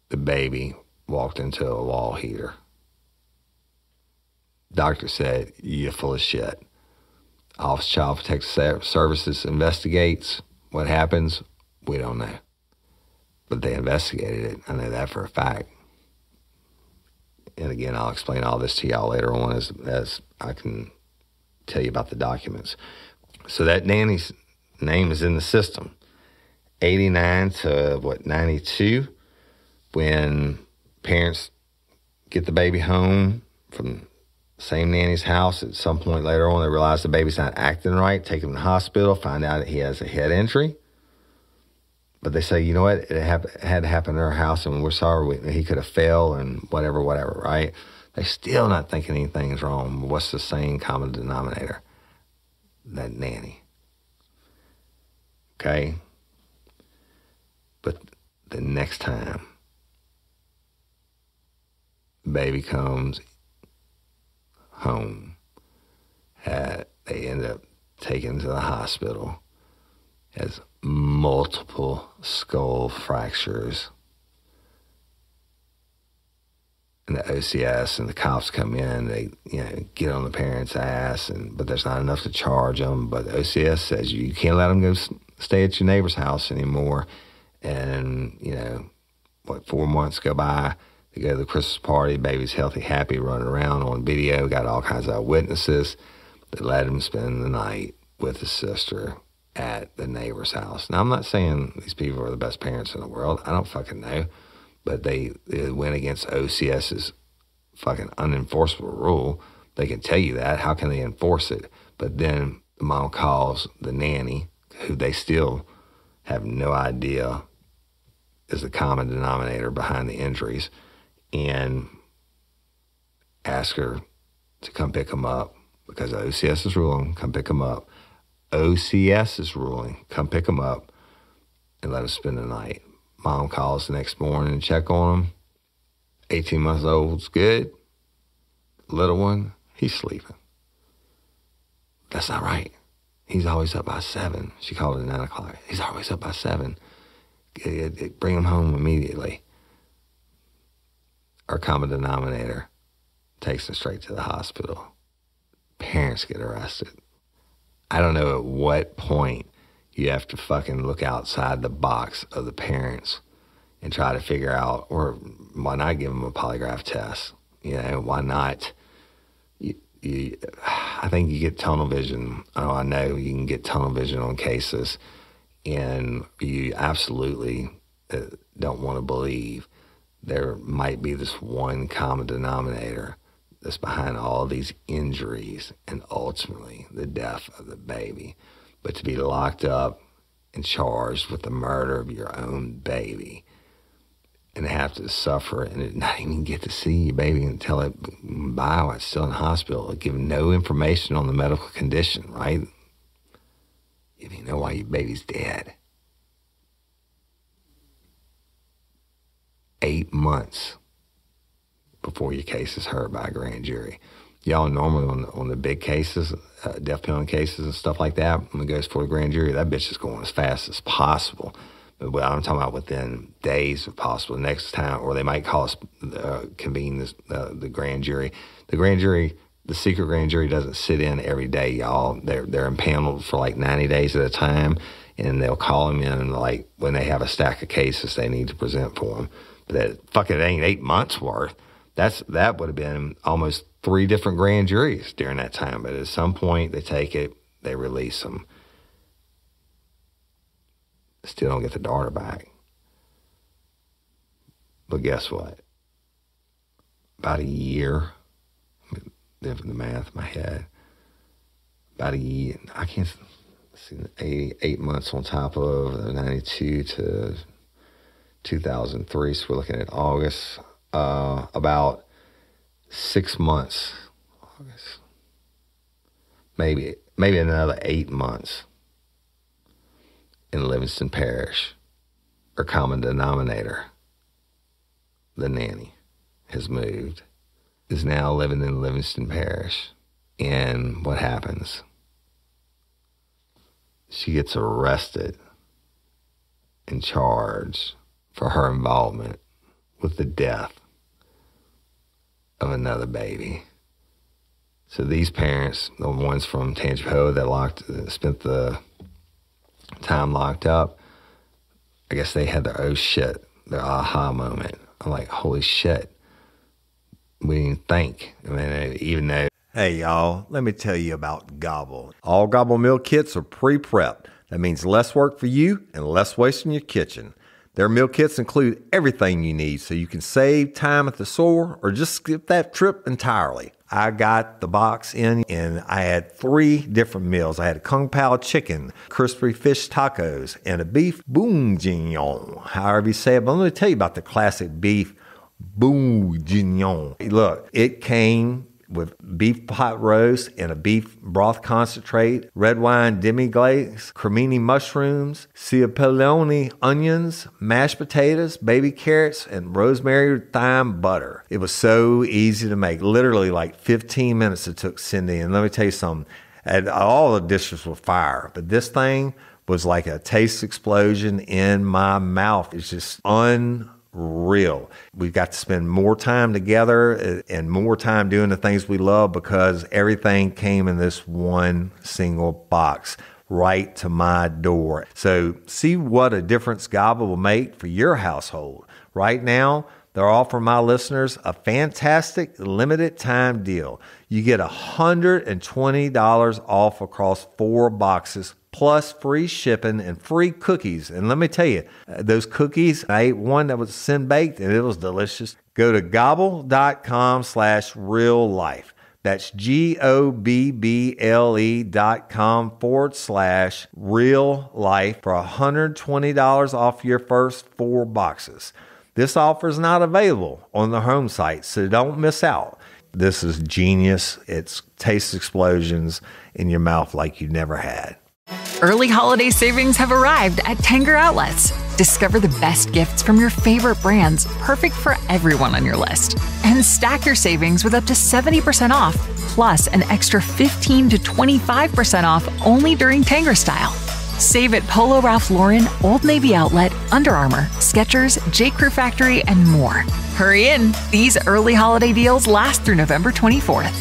the baby walked into a wall heater. Doctor said, "You're full of shit." Office of Child Protective Services investigates. What happens? We don't know. But they investigated it. I know that for a fact. And again, I'll explain all this to y'all later on as I can tell you about the documents. So that nanny's name is in the system. 89 to 92, when parents get the baby home from the same nanny's house. At some point later on, they realize the baby's not acting right, take him to the hospital, find out that he has a head injury. But they say, you know what, it had to happen in our house, and we're sorry he could have fell and whatever, right? They're still not thinking anything is wrong. What's the same common denominator? That nanny. Okay? But the next time the baby comes home, they end up taken to the hospital, has multiple skull fractures. And the OCS and the cops come in, they get on the parents' ass, but there's not enough to charge them. But the OCS says you can't let them go stay at your neighbor's house anymore. And 4 months go by, they go to the Christmas party, baby's healthy, happy, running around on video, got all kinds of witnesses that let him spend the night with his sister at the neighbor's house. Now, I'm not saying these people are the best parents in the world. I don't fucking know. But they went against OCS's fucking unenforceable rule. They can tell you that. How can they enforce it? But then the mom calls the nanny, who they still have no idea is the common denominator behind the injuries, and ask her to come pick them up because OCS is ruling, come pick them up. OCS is ruling, come pick them up and let them spend the night. Mom calls the next morning and check on him. 18 months old's good. Little one, he's sleeping. That's not right. He's always up by 7. She called at 9 o'clock. He's always up by 7. Bring him home immediately. Our common denominator takes him straight to the hospital. Parents get arrested. I don't know at what point you have to fucking look outside the box of the parents and try to figure out, or why not give them a polygraph test? Why not? I think you get tunnel vision. I know you can get tunnel vision on cases, and you absolutely don't want to believe there might be this one common denominator that's behind all these injuries and ultimately the death of the baby. But to be locked up and charged with the murder of your own baby, and have to suffer and not even get to see your baby until it by while it's still in the hospital, give no information on the medical condition, right? You don't even know why your baby's dead. 8 months before your case is heard by a grand jury. Y'all normally on the big cases, death penalty cases and stuff like that, when it goes for a grand jury, that bitch is going as fast as possible. But I'm talking about within days if possible. Next time, or they might call us, convene the grand jury. The grand jury, the secret grand jury doesn't sit in every day, y'all. They're impaneled for like 90 days at a time, and they'll call them in like when they have a stack of cases they need to present for them. But it ain't 8 months worth. That would have been almost 3 different grand juries during that time. But at some point, they take it, they release them. Still don't get the daughter back. But guess what? About a year, doing the math in my head, about a year, I can't see, 8 months on top of 92 to 2003, so we're looking at August, about 6 months, August, maybe another 8 months in Livingston Parish, or common denominator, the nanny has moved, is now living in Livingston Parish. And what happens? She gets arrested and charged for her involvement with the death of another baby. So these parents, the ones from Tangipahoa that spent the time locked up, I guess they had their oh shit, their aha moment. I'm like, holy shit. We didn't think. I mean, even though. Hey, y'all, let me tell you about Gobble. All Gobble meal kits are pre-prepped. That means less work for you and less waste in your kitchen. Their meal kits include everything you need so you can save time at the store or just skip that trip entirely. I got the box in and I had 3 different meals. I had a Kung Pao chicken, crispy fish tacos, and a beef bourguignon, however you say it. But let me tell you about the classic beef bourguignon. Look, it came with beef pot roast and a beef broth concentrate, red wine demi-glaze, cremini mushrooms, cipollone onions, mashed potatoes, baby carrots, and rosemary thyme butter. It was so easy to make. Literally like 15 minutes it took Cindy. And let me tell you something, all the dishes were fire, but this thing was like a taste explosion in my mouth. It's just unreal. We've got to spend more time together and more time doing the things we love because everything came in this one single box right to my door. So see what a difference Gobble will make for your household. Right now, they're offering my listeners a fantastic limited time deal. You get $120 off across 4 boxes plus free shipping and free cookies. And let me tell you, those cookies, I ate one that was sin baked and it was delicious. Go to gobble.com/real life. That's GOBBLE.com/real life for $120 off your first 4 boxes. This offer is not available on the home site, so don't miss out. This is genius. It's taste explosions in your mouth like you never had. Early holiday savings have arrived at Tanger Outlets. Discover the best gifts from your favorite brands, perfect for everyone on your list. And stack your savings with up to 70% off, plus an extra 15 to 25% off only during Tanger Style. Save at Polo Ralph Lauren, Old Navy Outlet, Under Armour, Skechers, J. Crew Factory, and more. Hurry in. These early holiday deals last through November 24th.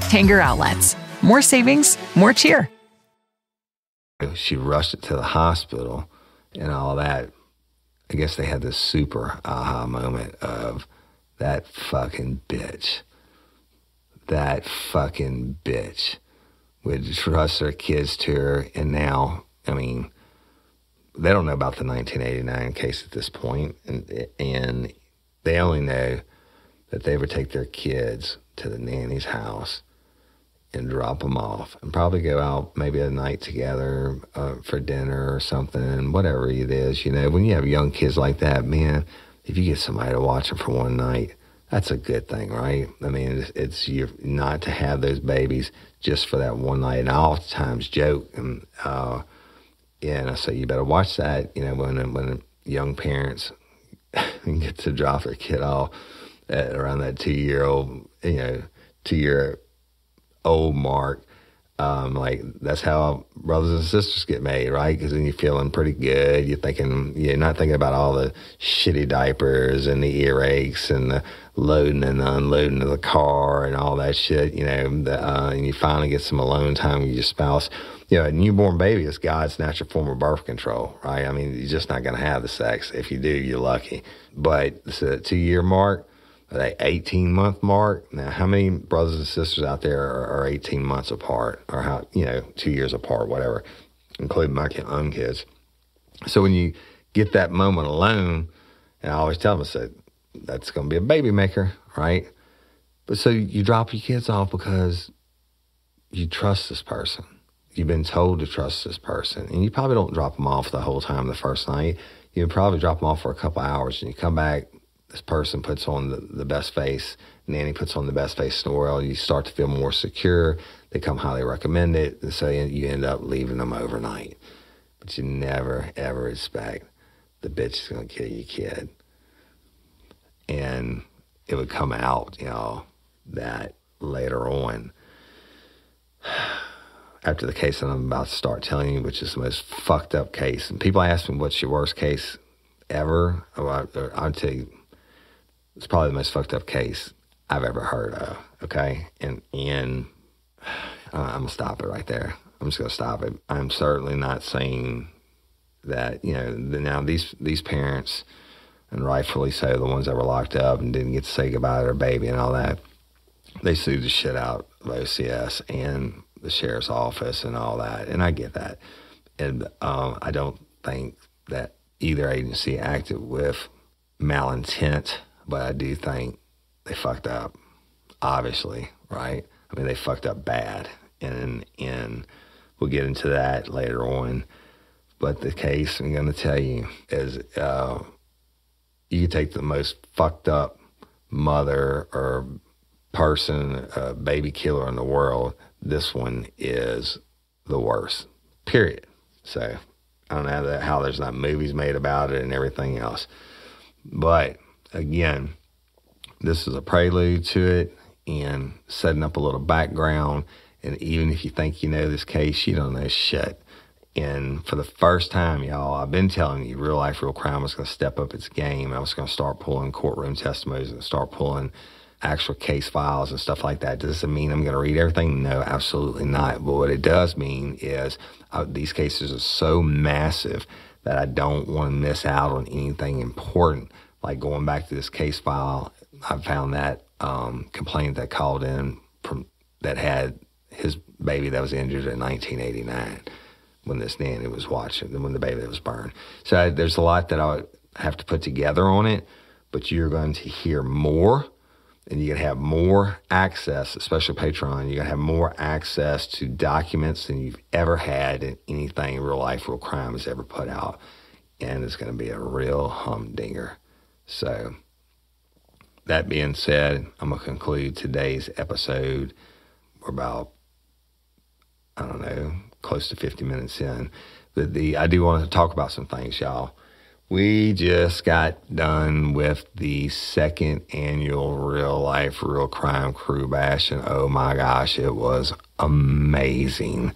Tanger Outlets. More savings, more cheer. She rushed it to the hospital and all that. I guess they had this super aha moment of that fucking bitch. That fucking bitch would trust their kids to her. And now, I mean, they don't know about the 1989 case at this point, and they only know that they would take their kids to the nanny's house and drop them off and probably go out maybe a night together for dinner or something, whatever it is. You know, when you have young kids like that, man, if you get somebody to watch them for one night, that's a good thing, right? I mean, it's you're not to have those babies just for that one night. And I oftentimes joke, and I say, you better watch that, when young parents get to drop their kid off at around that 2-year-old mark. Like, that's how brothers and sisters get made, right? Because then you're feeling pretty good. You're not thinking about all the shitty diapers and the earaches and the loading and the unloading of the car and all that shit, and you finally get some alone time with your spouse. A newborn baby is God's natural form of birth control, right? I mean, you're just not going to have the sex. If you do, you're lucky. But it's a 2-year mark, that 18-month mark. Now, how many brothers and sisters out there are 18 months apart, or 2 years apart, whatever, including my own kids? So when you get that moment alone, and I always tell them, I said, that's going to be a baby maker, right? But so you drop your kids off because you trust this person. You've been told to trust this person. And you probably don't drop them off the whole time the first night. You probably drop them off for a couple hours, and you come back, this person puts on the best face, Nanny puts on the best face in the world. You start to feel more secure. They come highly recommend it. And so you end up leaving them overnight. But you never, ever expect the bitch is going to kill your kid. And it would come out, that later on, after the case that I'm about to start telling you, which is the most fucked up case. And people ask me, what's your worst case ever? I'll tell you, it's probably the most fucked up case I've ever heard of, okay? And I'm going to stop it right there. I'm just going to stop it. I'm certainly not saying that, now these parents, and rightfully so, the ones that were locked up and didn't get to say goodbye to their baby and all that, they sued the shit out of OCS and the sheriff's office and all that, and I get that. And I don't think that either agency acted with malintent, but I do think they fucked up, obviously, right? I mean, they fucked up bad, and we'll get into that later on. But the case I'm going to tell you is you can take the most fucked up mother or person, baby killer in the world. This one is the worst, period. So I don't know how there's not movies made about it and everything else. But again, this is a prelude to it and setting up a little background. And even if you think you know this case, you don't know shit. And for the first time, y'all, I've been telling you, Real Life, Real Crime was going to step up its game. I was going to start pulling courtroom testimonies and start pulling actual case files and stuff like that. Does it mean I'm going to read everything? No, absolutely not. But what it does mean is these cases are so massive that I don't want to miss out on anything important. Like going back to this case file, I found that complainant that called in that had his baby that was injured in 1989 when this nanny was watching, when the baby was burned. So there's a lot that I would have to put together on it, but you're going to hear more. And you're going to have more access, especially Patreon, you're going to have more access to documents than you've ever had in anything Real Life, Real Crime has ever put out. And it's going to be a real humdinger. So, that being said, I'm going to conclude today's episode. We're about, I don't know, close to 50 minutes in. But I do want to talk about some things, y'all. We just got done with the second annual Real Life, Real Crime Crew Bash, and oh my gosh, it was amazing.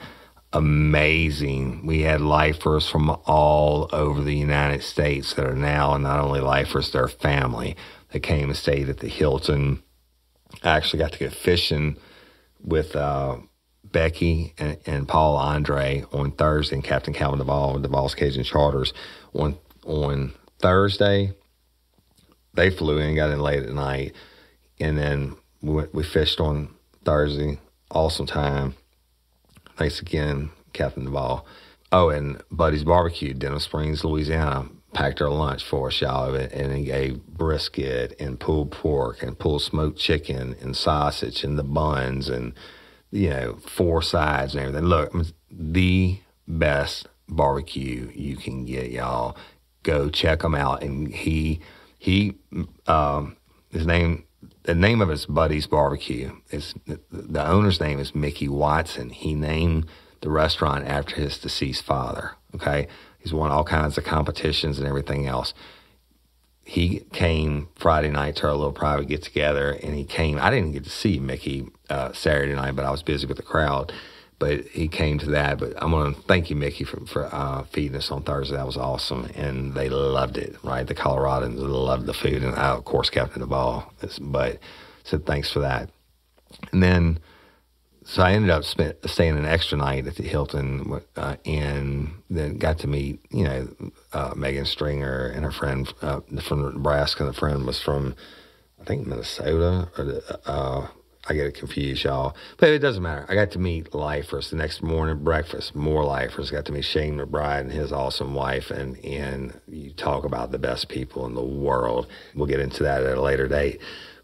Amazing. We had lifers from all over the United States that are now not only lifers, they're family. They came and stayed at the Hilton. I actually got to go fishing with Becky and Paul Andre on Thursday, and Captain Calvin Duvall with Duvall's Cajun Charters on Thursday. They flew in, got in late at night, and then we fished on Thursday. Awesome time. Thanks again, Captain Duvall. Oh, and Buddy's Barbecue, Denham Springs, Louisiana, packed our lunch for us, y'all, and he gave brisket and pulled pork and pulled smoked chicken and sausage and the buns and, 4 sides and everything. Look, the best barbecue you can get, y'all. Go check him out. And he He, the name of his buddy's barbecue is, the owner's name is Mickey Watson. He named the restaurant after his deceased father, okay? He's won all kinds of competitions and everything else. He came Friday night to our little private get-together, and he came. I didn't get to see Mickey Saturday night, but I was busy with the crowd. But he came to that. But I'm going to thank you, Mickey, for feeding us on Thursday. That was awesome, and they loved it, right? The Coloradans loved the food, and I, of course, captained the ball. But so thanks for that. And then, so I ended up staying an extra night at the Hilton, and then got to meet, Megan Stringer and her friend from Nebraska. The friend was from, I think, Minnesota, or I get it confused, y'all. But it doesn't matter. I got to meet lifers the next morning, breakfast, more lifers. Got to meet Shane McBride and his awesome wife, and you talk about the best people in the world. We'll get into that at a later date.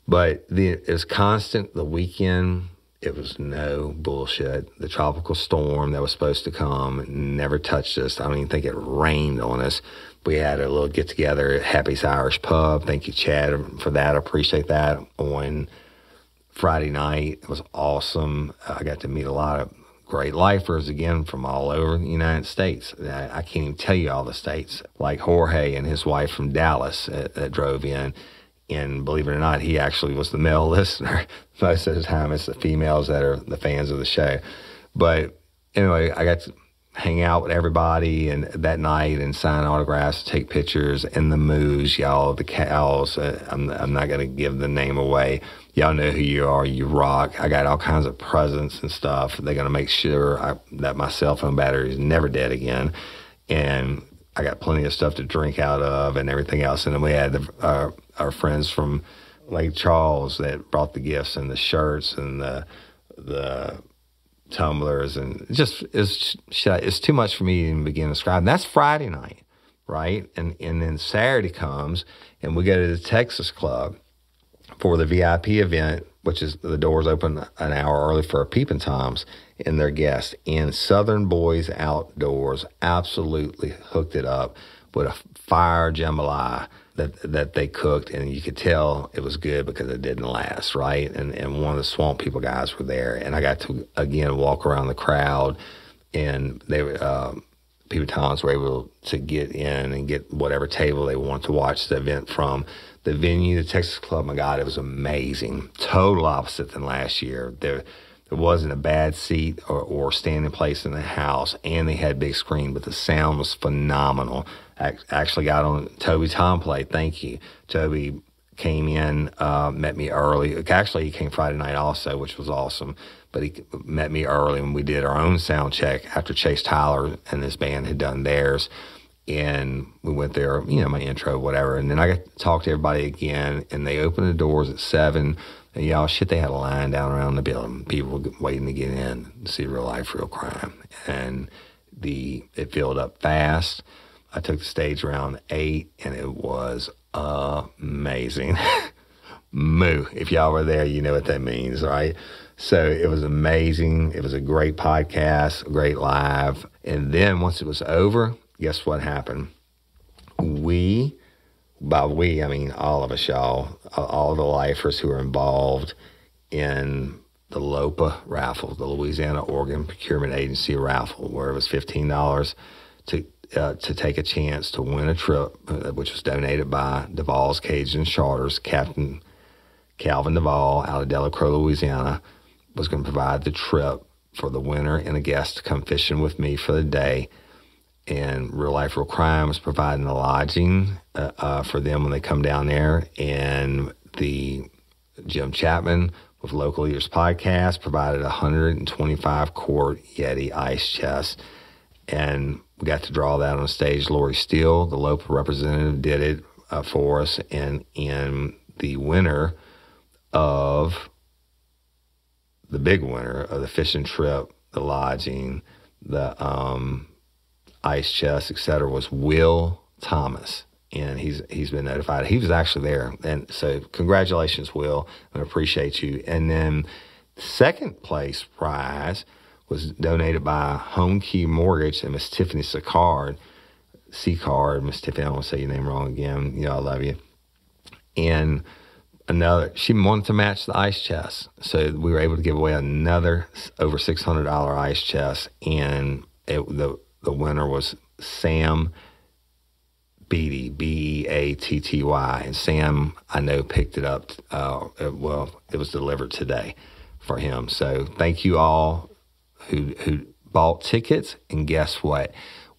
But it was constant the weekend. It was no bullshit. The tropical storm that was supposed to come never touched us. I don't even think it rained on us. We had a little get-together at Happy's Irish Pub. Thank you, Chad, for that. I appreciate that. On Friday night, it was awesome. I got to meet a lot of great lifers, again, from all over the United States. I can't even tell you all the states. Like Jorge and his wife from Dallas that drove in. And believe it or not, he actually was the male listener. Most of the time, it's the females that are the fans of the show. But anyway, I got to hang out with everybody and that night and sign autographs, take pictures, and the moose, y'all, the cows. I'm not going to give the name away. Y'all know who you are. You rock. I got all kinds of presents and stuff. They're going to make sure that my cell phone battery is never dead again. And I got plenty of stuff to drink out of and everything else. And then we had our friends from Lake Charles that brought the gifts and the shirts and the tumblers, and it's too much for me to even begin to describe. And that's Friday night, right? And then Saturday comes, and we go to the Texas Club for the VIP event, which is the doors open an hour early for our peeping toms and their guests. And Southern Boys Outdoors absolutely hooked it up with a fire jambalaya that they cooked, and you could tell it was good because it didn't last, right? And one of the Swamp People guys were there, and I got to, again, walk around the crowd, and they were, people Toms were able to get in and get whatever table they wanted to watch the event from. The venue, the Texas Club, my God, it was amazing. Total opposite than last year. There wasn't a bad seat or standing place in the house, and they had big screen, but the sound was phenomenal. I actually got on Toby Tomplay. Thank you. Toby came in, met me early. Actually, he came Friday night also, which was awesome. But he met me early, and we did our own sound check after Chase Tyler and his band had done theirs. And we went there, my intro, whatever. And then I got to talk to everybody again, and they opened the doors at 7. And y'all, shit, they had a line down around the building. People were waiting to get in to see Real Life, Real Crime. And it filled up fast. I took the stage around 8, and it was amazing. Moo. If y'all were there, you know what that means, right? So it was amazing. It was a great podcast, a great live. And then once it was over, guess what happened? By we, I mean all of us, y'all, all the lifers who were involved in the LOPA raffle, the Louisiana Organ Procurement Agency raffle, where it was $15 to take a chance to win a trip, which was donated by Duvall's Cajun Charters. Captain Calvin Duvall out of Delacroix, Louisiana, was going to provide the trip for the winner and a guest to come fishing with me for the day. And Real Life, Real Crime was providing the lodging for them when they come down there. And the Jim Chapman with Local Leaders Podcast provided a 125-quart Yeti ice chest. And we got to draw that on stage. Lori Steele, the local representative, did it for us. And the winner of the big winner of the fishing trip, the lodging, the ice chest, etc., was Will Thomas. And he's been notified. He was actually there. And so congratulations, Will. I appreciate you. And then the second place prize was donated by Home Key Mortgage and Miss Tiffany Sicard. Miss Tiffany, I don't want to say your name wrong again. I love you. And she wanted to match the ice chest. So we were able to give away another over $600 ice chest. And the winner was Sam Beatty, Beatty. And Sam, I know, picked it up. It was delivered today for him. So thank you all who bought tickets. And guess what?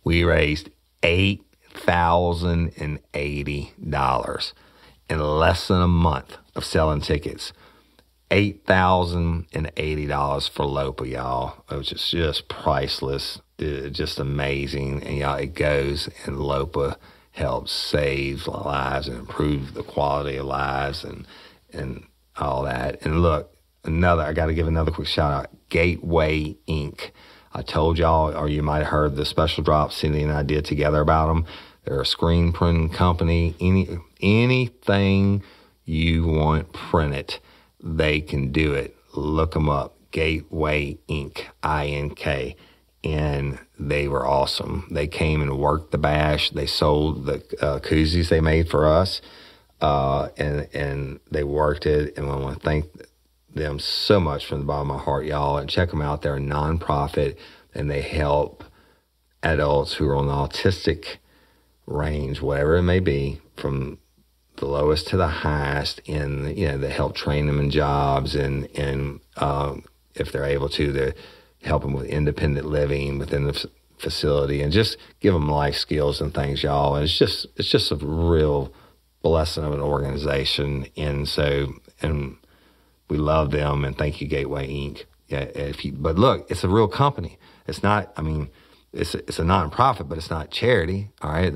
We raised $8,080 in less than a month of selling tickets. $8,080 for LOPA, y'all. It was just priceless, just amazing. And y'all, it goes, and LOPA helps save lives and improve the quality of lives and all that. And look, I got to give another quick shout out. Gateway Inc. I told y'all, or you might have heard the special drop Cindy and I did together about them. They're a screen printing company. Anything you want printed, they can do it. Look them up. Gateway Inc. INK. And they were awesome. They came and worked the bash. They sold the koozies they made for us, and they worked it. And I want to thank them so much from the bottom of my heart, y'all. And check them out. They're a nonprofit, and they help adults who are on the autistic range, whatever it may be, from the lowest to the highest. And they help train them in jobs, and if they're able to, they help them with independent living within the facility, and just give them life skills and things, y'all. And it's just a real blessing of an organization. And we love them, and thank you, Gateway Inc. Yeah, but look, it's a real company. It's not. I mean, it's a nonprofit, but it's not charity. All right,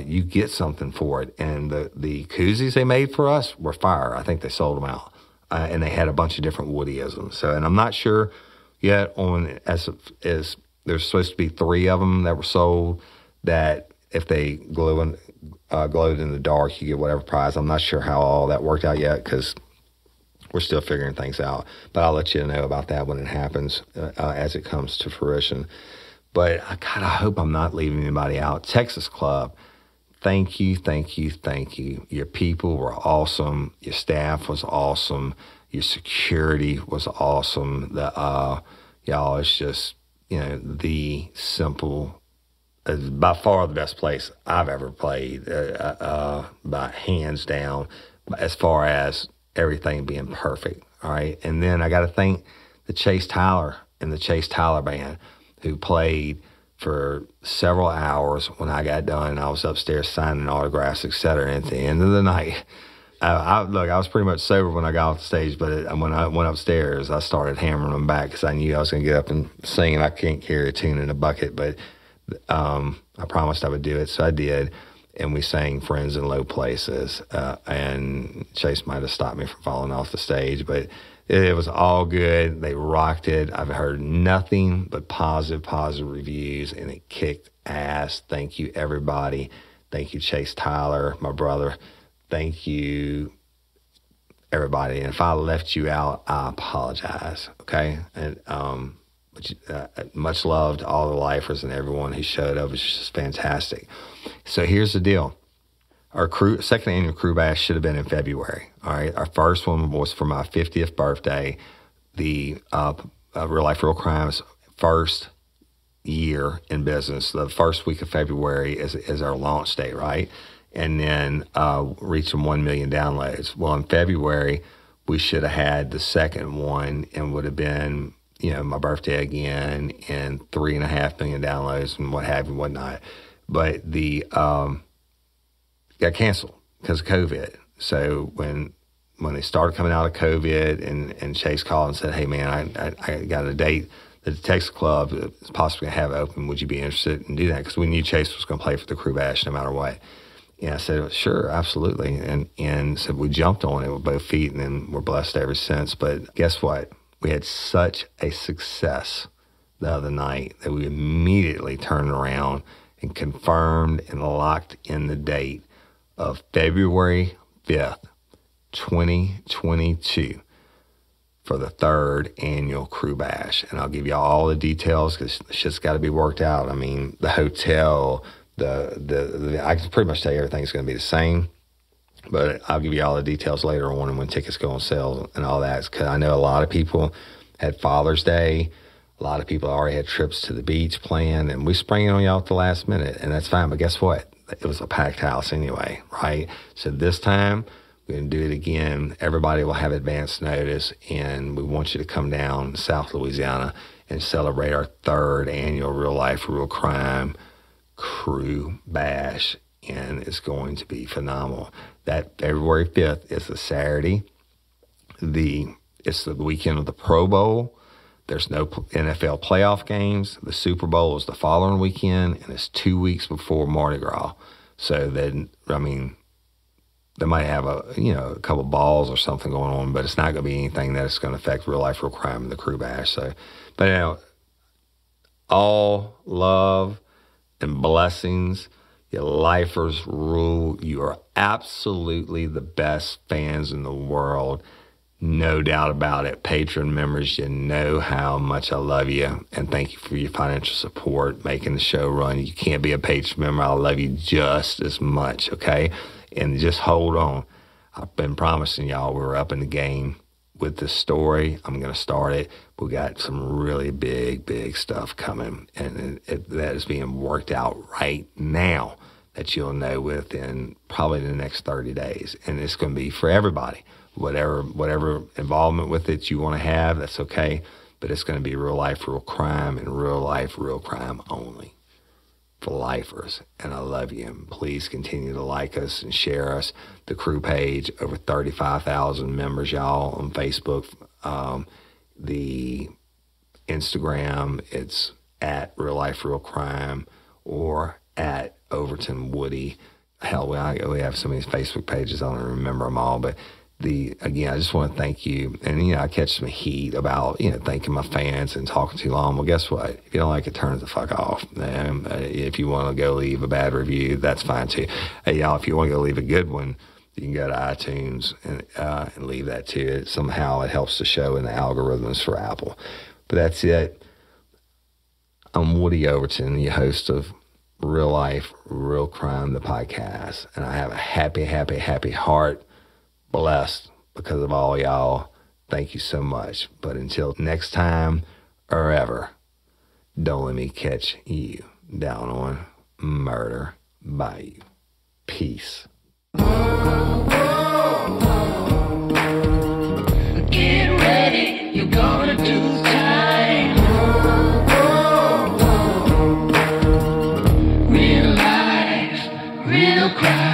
you get something for it. And the koozies they made for us were fire. I think they sold them out, and they had a bunch of different Woodyisms. So, and I'm not sure yet on as there's supposed to be 3 of them that were sold. That if they glowed in the dark, you get whatever prize. I'm not sure how all that worked out yet, because we're still figuring things out, but I'll let you know about that when it happens, as it comes to fruition. But I hope I'm not leaving anybody out. Texas Club, thank you. Your people were awesome. Your staff was awesome. Your security was awesome. Y'all, it's just, the simple, by far the best place I've ever played, by hands down, as far as everything being perfect. All right. And then I got to thank the Chase Tyler and the Chase Tyler Band, who played for several hours. When I got done, I was upstairs signing autographs, etc. And at the end of the night, I was pretty much sober when I got off the stage, but when I went upstairs, I started hammering them back, because I knew I was going to get up and sing, and I can't carry a tune in a bucket, but I promised I would do it, so I did. And we sang Friends in Low Places, and Chase might have stopped me from falling off the stage, but it was all good. They rocked it. I've heard nothing but positive reviews, and it kicked ass. Thank you, everybody. Thank you, Chase Tyler, my brother. Thank you, everybody. And if I left you out, I apologize, okay? And much love to all the lifers and everyone who showed up. It's just fantastic. So here's the deal. Our second annual Crew Bash should have been in February. All right. Our first one was for my 50th birthday. The Real Life, Real Crime's first year in business. The first week of February is our launch date, right? And then reaching 1 million downloads. Well, in February, we should have had the second one, and would have been, my birthday again, and 3.5 million downloads and what have you, whatnot. But the got canceled because of COVID. So when they started coming out of COVID, and Chase called and said, "Hey man, I got a date that the Texas Club is possibly going to have open. Would you be interested in doing that?" Because we knew Chase was going to play for the Crew Bash no matter what. And I said, "Sure, absolutely." And so we jumped on it with both feet, and then we're blessed ever since. But guess what? We had such a success the other night that we immediately turned around and confirmed and locked in the date of February 5th, 2022 for the 3rd annual Crew Bash. And I'll give you all the details, because shit's got to be worked out. I mean, the hotel, I can pretty much tell you everything's going to be the same. But I'll give you all the details later on when tickets go on sale and all that. Because I know a lot of people had Father's Day. A lot of people already had trips to the beach planned, and we sprang it on y'all at the last minute, and that's fine. But guess what? It was a packed house anyway, right? So this time, we're going to do it again. Everybody will have advance notice, and we want you to come down to South Louisiana and celebrate our 3rd annual Real Life, Real Crime Crew Bash, and it's going to be phenomenal. That February 5th is a Saturday. It's the weekend of the Pro Bowl. There's no NFL playoff games. The Super Bowl is the following weekend, and it's 2 weeks before Mardi Gras. So then, I mean, they might have a couple balls or something going on, but it's not going to be anything that's going to affect Real Life, Real Crime and the Crew Bash. So, but all love and blessings. Your lifers rule. You are absolutely the best fans in the world. No doubt about it. Patron members, you know how much I love you. And thank you for your financial support, making the show run. You can't be a patron member. I love you just as much, okay? And just hold on. I've been promising y'all we're up in the game with this story. I'm going to start it. We got some really big stuff coming. And that is being worked out right now that you'll know within probably the next 30 days. And it's going to be for everybody. Whatever involvement with it you want to have, that's okay. But it's going to be Real Life, Real Crime, and Real Life, Real Crime only for lifers. And I love you. And please continue to like us and share us. The crew page, over 35,000 members, y'all, on Facebook. The Instagram, it's at Real Life, Real Crime, or at Overton Woody. Hell, we have so many Facebook pages, I don't remember them all, but again, I just want to thank you. And, I catch some heat about, thanking my fans and talking too long. Well, guess what? If you don't like it, turn the fuck off. If you want to go leave a bad review, that's fine too. Hey, y'all, if you want to go leave a good one, you can go to iTunes and leave that too. Somehow it helps the show in the algorithms for Apple. But that's it. I'm Woody Overton, the host of Real Life, Real Crime, the podcast. And I have a happy heart. Blessed because of all y'all. Thank you so much. But until next time or ever, don't let me catch you down on Murder Bayou. Peace. Get ready, you're gonna do time. Real life, real crime.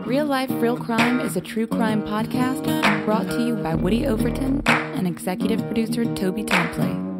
Real Life, Real Crime is a true crime podcast brought to you by Woody Overton and executive producer Toby Tomplay.